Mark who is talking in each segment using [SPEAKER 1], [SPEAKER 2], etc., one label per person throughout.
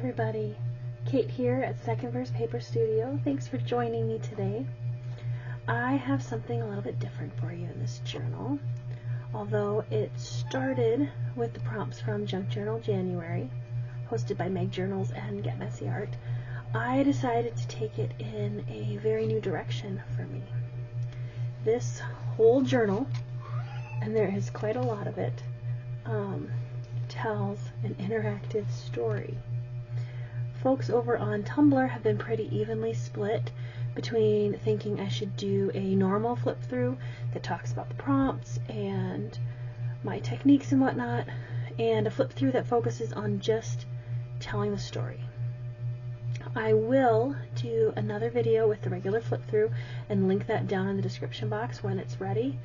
[SPEAKER 1] everybody, Kate here at Second Verse Paper Studio. Thanks for joining me today. I have something a little bit different for you in this journal. Although it started with the prompts from Junk Journal January, hosted by Meg Journals and Get Messy Art, I decided to take it in a very new direction for me. This whole journal, and there is quite a lot of it, tells an interactive story. Folks over on Tumblr have been pretty evenly split between thinking I should do a normal flip through that talks about the prompts and my techniques and whatnot, and a flip through that focuses on just telling the story. I will do another video with the regular flip through and link that down in the description box when it's ready,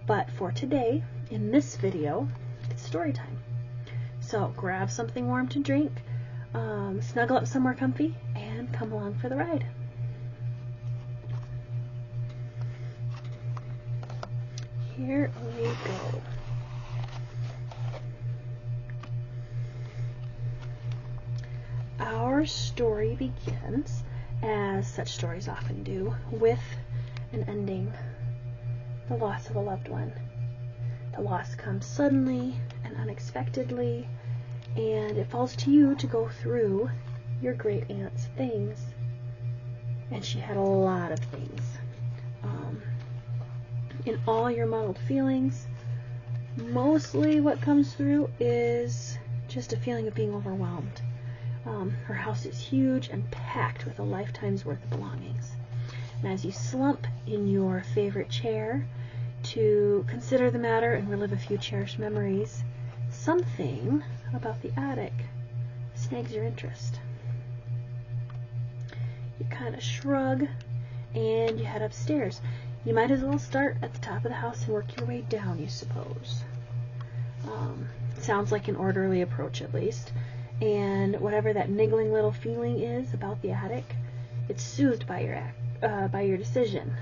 [SPEAKER 1] but for today, in this video, it's story time. So grab something warm to drink, snuggle up somewhere comfy, and come along for the ride. Here we go. Our story begins, as such stories often do, with an ending, the loss of a loved one. The loss comes suddenly and unexpectedly, and it falls to you to go through your great aunt's things. And she had a lot of things. In all your muddled feelings, mostly what comes through is just a feeling of being overwhelmed. Her house is huge and packed with a lifetime's worth of belongings. And as you slump in your favorite chair to consider the matter and relive a few cherished memories, something about the attic snags your interest. You kind of shrug and you head upstairs. You might as well start at the top of the house and work your way down, you suppose. Sounds like an orderly approach, at least. And whatever that niggling little feeling is about the attic, it's soothed by your decision.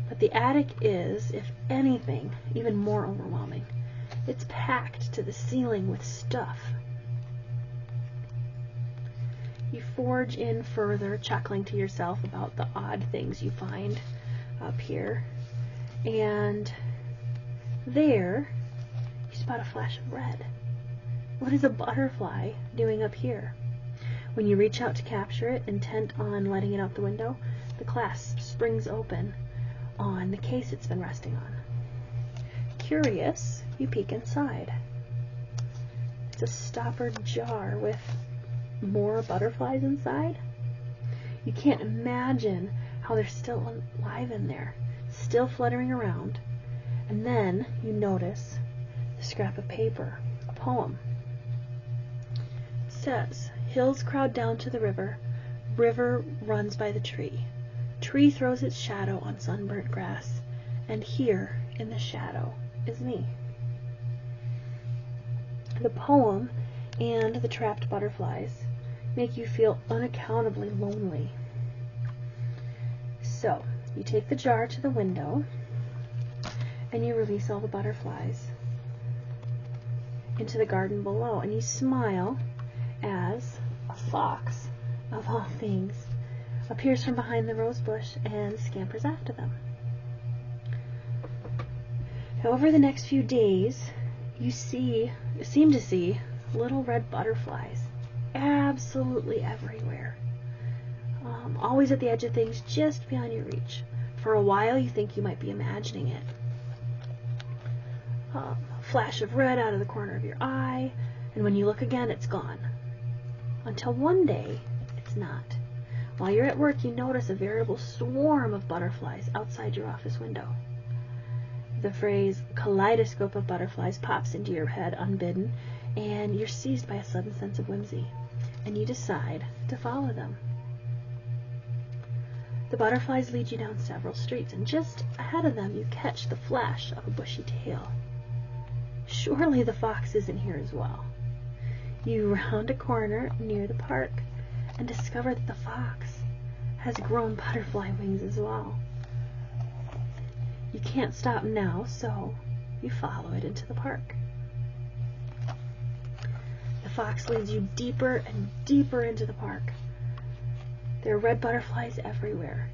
[SPEAKER 1] But the attic is, if anything, even more overwhelming. It's packed to the ceiling with stuff. You forge in further, chuckling to yourself about the odd things you find up here. And there, you spot a flash of red. What is a butterfly doing up here? When you reach out to capture it, intent on letting it out the window, the clasp springs open on the case it's been resting on. Curious, you peek inside. It's a stoppered jar with more butterflies inside. You can't imagine how they're still alive in there, still fluttering around. And then you notice the scrap of paper, a poem. It says, "Hills crowd down to the river, river runs by the tree. Tree throws its shadow on sunburnt grass, and here in the shadow is me." The poem and the trapped butterflies make you feel unaccountably lonely. So, you take the jar to the window and you release all the butterflies into the garden below, and you smile as a fox, of all things, appears from behind the rose bush and scampers after them. Now, over the next few days, you seem to see little red butterflies absolutely everywhere. Always at the edge of things, just beyond your reach. For a while, you think you might be imagining it. A flash of red out of the corner of your eye, and when you look again, it's gone. Until one day, it's not. While you're at work, you notice a veritable swarm of butterflies outside your office window. The phrase kaleidoscope of butterflies pops into your head unbidden, and you're seized by a sudden sense of whimsy, and you decide to follow them. The butterflies lead you down several streets, and just ahead of them you catch the flash of a bushy tail. Surely the fox isn't here as well. You round a corner near the park and discover that the fox has grown butterfly wings as well. You can't stop now, so you follow it into the park. The fox leads you deeper and deeper into the park. There are red butterflies everywhere,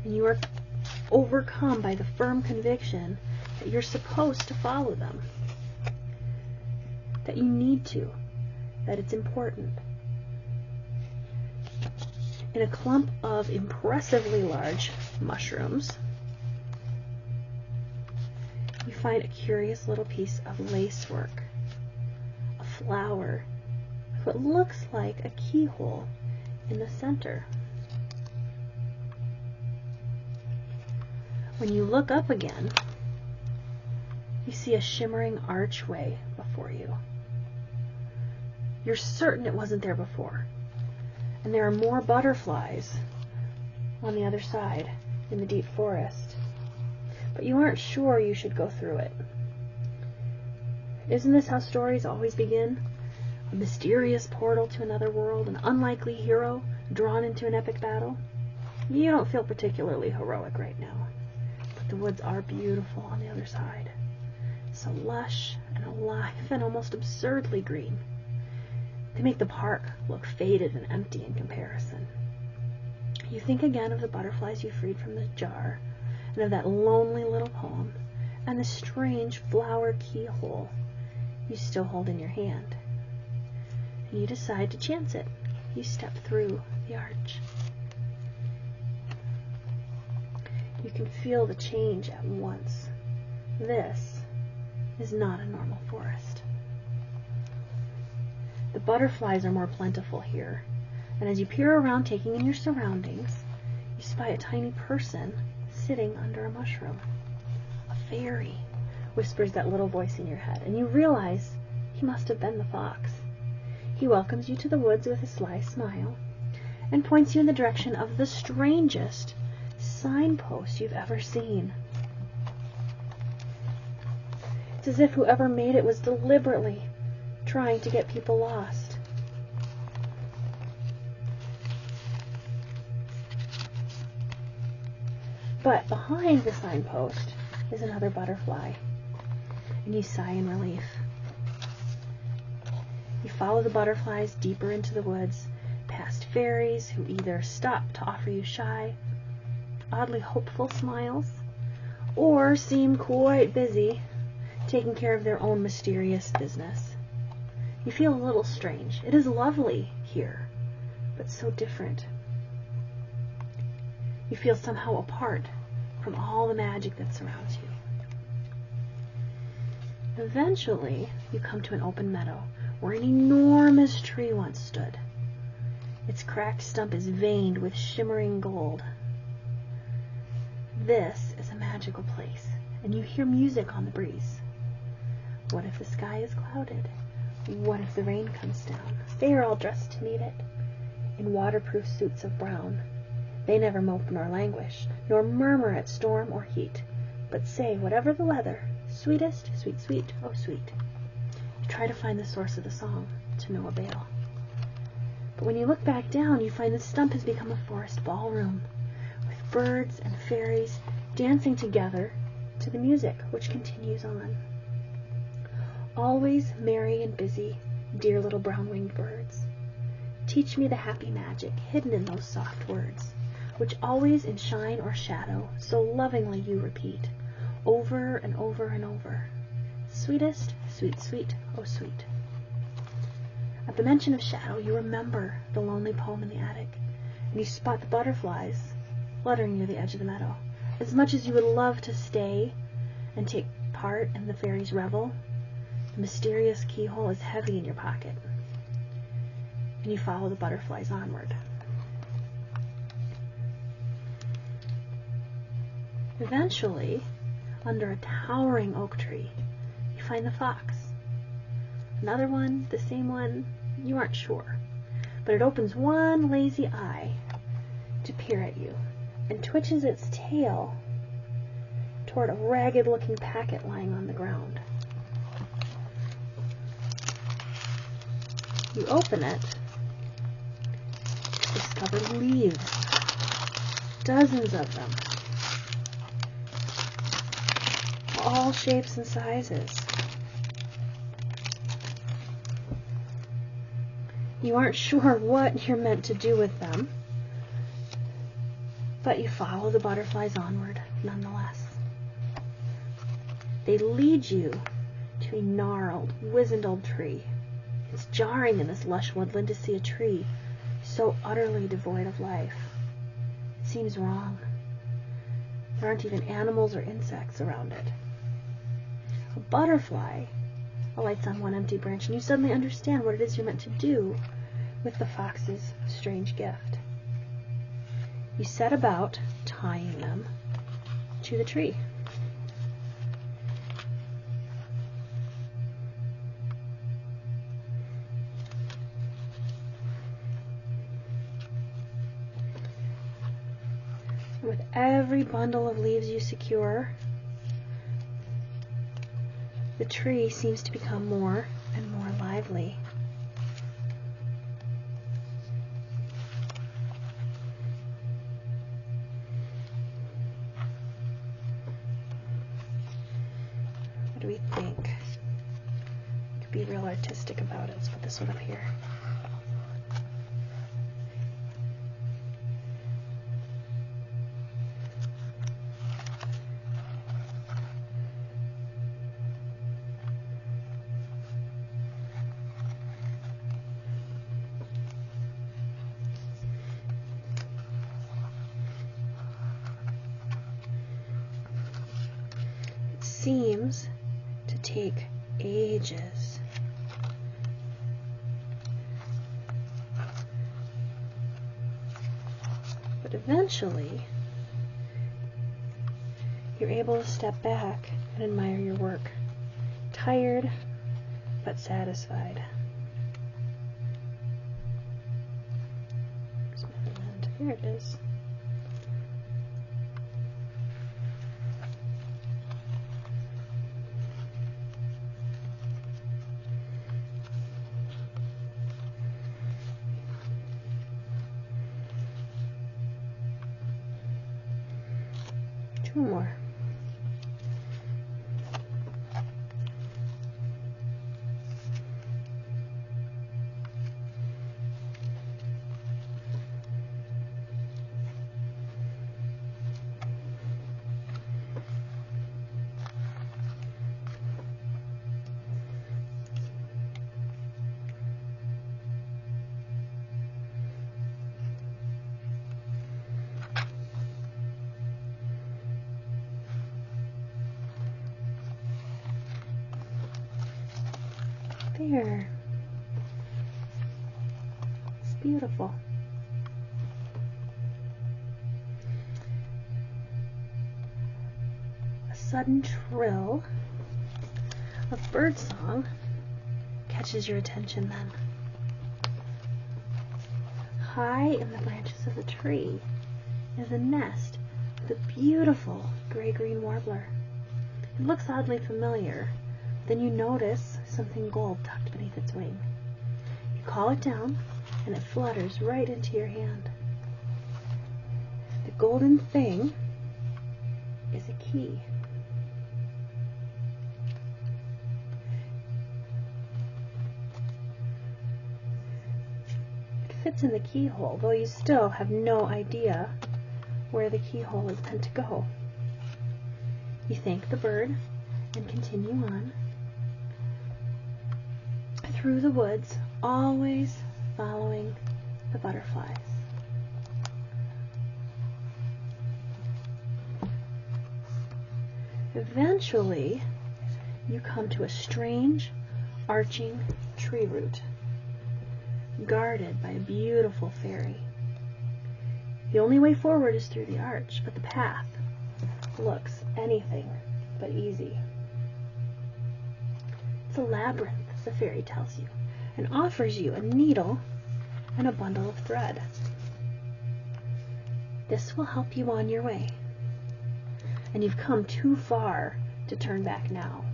[SPEAKER 1] and you are overcome by the firm conviction that you're supposed to follow them, that you need to, that it's important. In a clump of impressively large mushrooms, you find a curious little piece of lacework, a flower with what looks like a keyhole in the center. When you look up again, you see a shimmering archway before you. You're certain it wasn't there before, and there are more butterflies on the other side in the deep forest, but you aren't sure you should go through it. Isn't this how stories always begin? A mysterious portal to another world, an unlikely hero drawn into an epic battle? You don't feel particularly heroic right now, but the woods are beautiful on the other side. So lush and alive and almost absurdly green. They make the park look faded and empty in comparison. You think again of the butterflies you freed from the jar, and of that lonely little poem, and the strange flower keyhole you still hold in your hand. And you decide to chance it. You step through the arch. You can feel the change at once. This is not a normal forest. The butterflies are more plentiful here, and as you peer around taking in your surroundings, you spy a tiny person sitting under a mushroom. A fairy, whispers that little voice in your head, and you realize he must have been the fox. He welcomes you to the woods with a sly smile, and points you in the direction of the strangest signpost you've ever seen. It's as if whoever made it was deliberately trying to get people lost. But behind the signpost is another butterfly, and you sigh in relief. You follow the butterflies deeper into the woods, past fairies who either stop to offer you shy, oddly hopeful smiles, or seem quite busy taking care of their own mysterious business. You feel a little strange. It is lovely here, but so different. You feel somehow apart from all the magic that surrounds you. Eventually, you come to an open meadow where an enormous tree once stood. Its cracked stump is veined with shimmering gold. This is a magical place, and you hear music on the breeze. What if the sky is clouded? What if the rain comes down? They are all dressed to meet it, in waterproof suits of brown. They never mope nor languish, nor murmur at storm or heat, but say, whatever the weather, sweetest, sweet, sweet, oh sweet. You try to find the source of the song, to no avail. But when you look back down, you find the stump has become a forest ballroom, with birds and fairies dancing together to the music, which continues on. Always merry and busy, dear little brown-winged birds. Teach me the happy magic hidden in those soft words, which always in shine or shadow, so lovingly you repeat, over and over and over. Sweetest, sweet, sweet, oh sweet. At the mention of shadow, you remember the lonely poem in the attic, and you spot the butterflies fluttering near the edge of the meadow. As much as you would love to stay and take part in the fairies' revel, the mysterious keyhole is heavy in your pocket, and you follow the butterflies onward. Eventually, under a towering oak tree, you find the fox. Another one, the same one, you aren't sure, but it opens one lazy eye to peer at you, and twitches its tail toward a ragged-looking packet lying on the ground. You open it, discover leaves, dozens of them, all shapes and sizes. You aren't sure what you're meant to do with them, but you follow the butterflies onward nonetheless. They lead you to a gnarled, wizened old tree. It's jarring in this lush woodland to see a tree so utterly devoid of life. It seems wrong. There aren't even animals or insects around it. A butterfly alights on one empty branch, and you suddenly understand what it is you're meant to do with the fox's strange gift. You set about tying them to the tree. With every bundle of leaves you secure, the tree seems to become more and more lively. What do we think? We could be real artistic about it. Let's put this one up here. Seems to take ages. But eventually, you're able to step back and admire your work, tired but satisfied. Here it is. Two more. There. It's beautiful. A sudden trill of birdsong catches your attention then. High in the branches of the tree is a nest with a beautiful gray-green warbler. It looks oddly familiar. Then you notice something gold tucked beneath its wing. You call it down, and it flutters right into your hand. The golden thing is a key. It fits in the keyhole, though you still have no idea where the keyhole is meant to go. You thank the bird and continue on through the woods, always following the butterflies. Eventually, you come to a strange, arching tree root, guarded by a beautiful fairy. The only way forward is through the arch, but the path looks anything but easy. It's a labyrinth, the fairy tells you, and offers you a needle and a bundle of thread. This will help you on your way, and you've come too far to turn back now.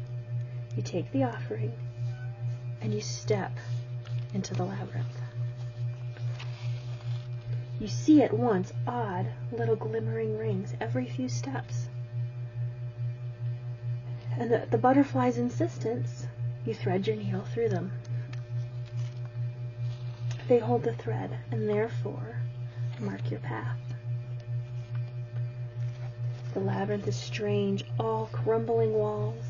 [SPEAKER 1] You take the offering and you step into the labyrinth. You see at once odd little glimmering rings every few steps, and at the butterfly's insistence, you thread your needle through them. They hold the thread, and therefore mark your path. The labyrinth is strange, all crumbling walls,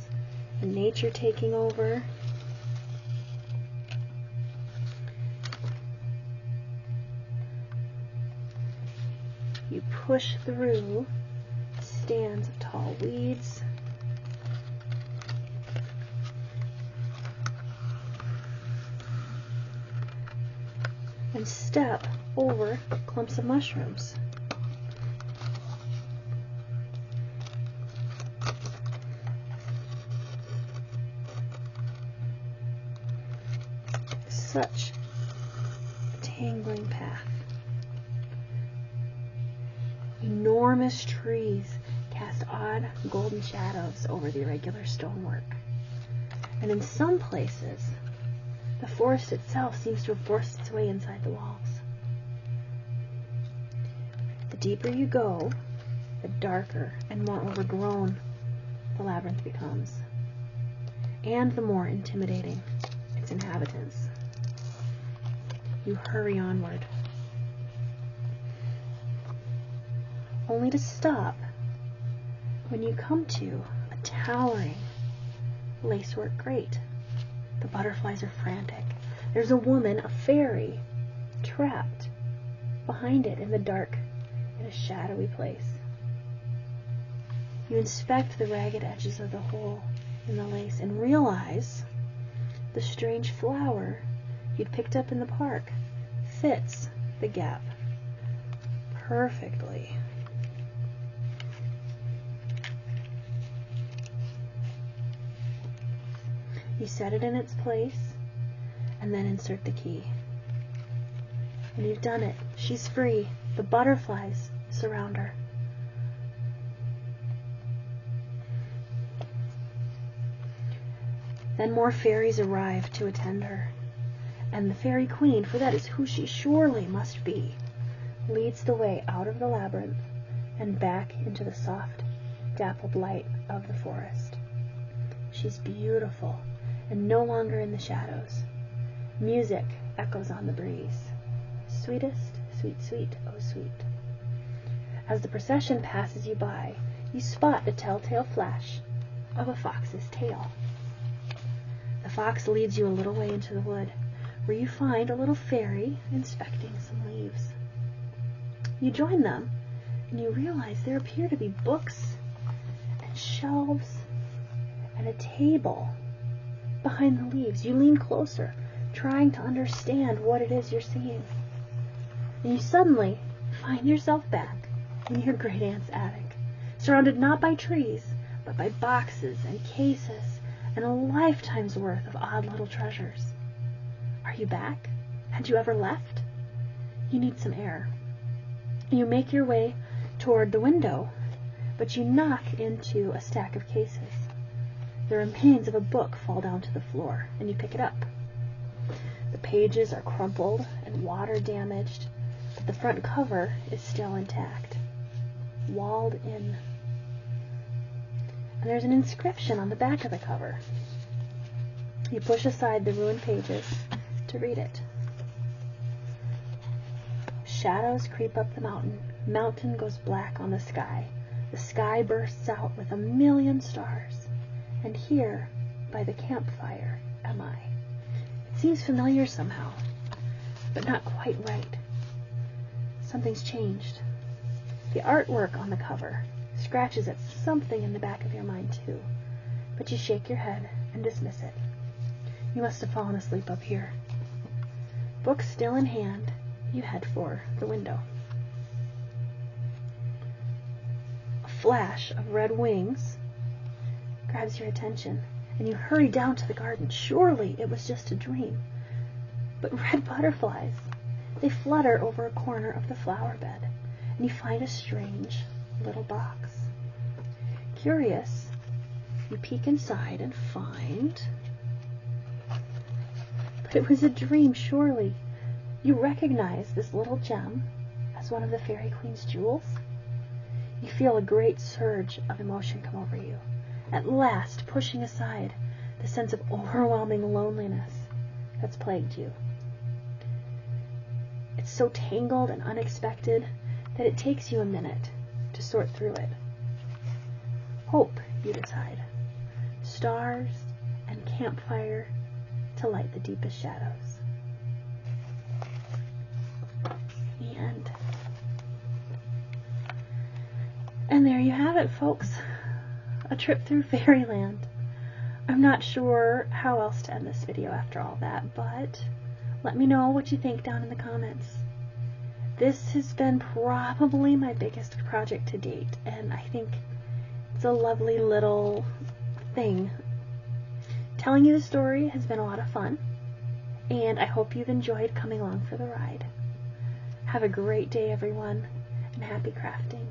[SPEAKER 1] and nature taking over. You push through stands of tall weeds, and step over clumps of mushrooms. Such a tangling path. Enormous trees cast odd golden shadows over the irregular stonework. And in some places, the forest itself seems to have forced its way inside the walls. The deeper you go, the darker and more overgrown the labyrinth becomes, and the more intimidating its inhabitants. You hurry onward, only to stop when you come to a towering lacework grate. The butterflies are frantic. There's a woman, a fairy, trapped behind it in the dark, in a shadowy place. You inspect the ragged edges of the hole in the lace and realize the strange flower you'd picked up in the park fits the gap perfectly. You set it in its place and then insert the key. And you've done it. She's free. The butterflies surround her. Then more fairies arrive to attend her, and the fairy queen, for that is who she surely must be, leads the way out of the labyrinth and back into the soft, dappled light of the forest. She's beautiful and no longer in the shadows. Music echoes on the breeze. Sweetest, sweet, sweet, oh sweet. As the procession passes you by, you spot the telltale flash of a fox's tail. The fox leads you a little way into the wood, where you find a little fairy inspecting some leaves. You join them, and you realize there appear to be books and shelves and a table behind the leaves. You lean closer, trying to understand what it is you're seeing. And you suddenly find yourself back in your great aunt's attic, surrounded not by trees, but by boxes and cases and a lifetime's worth of odd little treasures. Are you back? Had you ever left? You need some air. You make your way toward the window, but you knock into a stack of cases. The remains of a book fall down to the floor, and you pick it up. The pages are crumpled and water damaged, but the front cover is still intact, walled in. And there's an inscription on the back of the cover. You push aside the ruined pages to read it. Shadows creep up the mountain. Mountain goes black on the sky. The sky bursts out with 1,000,000 stars. And here, by the campfire, am I. It seems familiar somehow, but not quite right. Something's changed. The artwork on the cover scratches at something in the back of your mind too, but you shake your head and dismiss it. You must have fallen asleep up here. Book still in hand, you head for the window. A flash of red wings grabs your attention, and you hurry down to the garden. Surely it was just a dream. But red butterflies, they flutter over a corner of the flower bed, and you find a strange little box. Curious, you peek inside and find... But it was a dream, surely. You recognize this little gem as one of the Fairy Queen's jewels. You feel a great surge of emotion come over you, at last pushing aside the sense of overwhelming loneliness that's plagued you. so tangled and unexpected that it takes you a minute to sort through it. Hope, you decide. Stars and campfire to light the deepest shadows. The end. And there you have it, folks. A trip through fairyland. I'm not sure how else to end this video after all that, but let me know what you think down in the comments. This has been probably my biggest project to date, and I think it's a lovely little thing. Telling you the story has been a lot of fun, and I hope you've enjoyed coming along for the ride. Have a great day, everyone, and happy crafting.